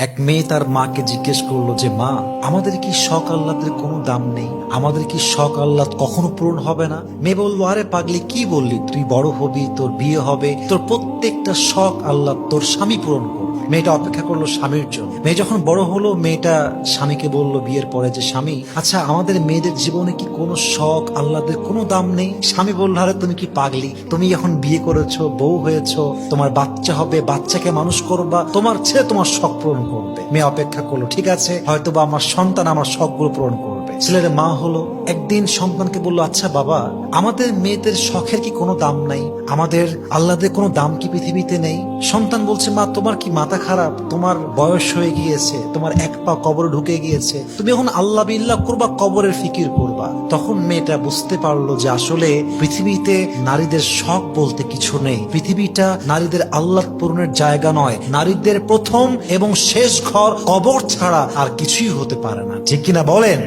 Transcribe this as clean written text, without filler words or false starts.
এক মেয়ে তার মাকে জিজ্ঞেস করলো যে মা, আমাদের কি শখ আহ্লাদের কোনো দাম নেই? আমাদের কি শখ আহ্লাদ কখনো পূরণ হবে না? মেয়ে বললো, আরে পাগলি, কি বললি? তুই বড় হবি, তোর বিয়ে হবে, তোর প্রত্যেকটা শখ আহ্লাদ তোর স্বামী পূরণ করবে। মেয়েটা অপেক্ষা করলো স্বামীর জন্য। মেয়ে যখন বড় হলো, মেয়েটা স্বামীকে বলল বিয়ের পরে যে স্বামী, আচ্ছা আমাদের মেয়েদের জীবনে কি কোনো শখ আহ্লাদের কোনো দাম নেই? স্বামী বলল, আরে তুমি কি পাগলি? তুমি এখন বিয়ে করেছো, বউ হয়েছো, তোমার বাচ্চা হবে, বাচ্চাকে মানুষ করবা, তোমার ছেলে তোমার শখ পূরণ করবে। মেয়ে অপেক্ষা করলো, ঠিক আছে, হয়তোবা আমার সন্তান আমার শখগুলো পূরণ করবে। ছেলের মা হলো, একদিন সন্তানকে বললো, আচ্ছা বাবা, আমাদের মেয়েদের শখের কি কোনো দাম নাই? আমাদের আহ্লাদের কোনো দাম কি পৃথিবীতে নেই? সন্তান বলছে, মা তোমার কি মাথা খারাপ? তোমার বয়স হয়ে গিয়েছে, তোমার এক পা কবরে ঢুকে গিয়েছে, তুমি এখন আল্লাহ বিল্লাহ করবা, কবরের ফিকির করবা। তখন মেয়েটা বুঝতে পারলো যে আসলে পৃথিবীতে নারীদের শখ বলতে কিছু নেই। পৃথিবীটা নারীদের আহ্লাদ পূরণের জায়গা নয়। নারীদের প্রথম এবং শেষ ঘর কবর ছাড়া আর কিছুই হতে পারে না। ঠিক কিনা বলেন?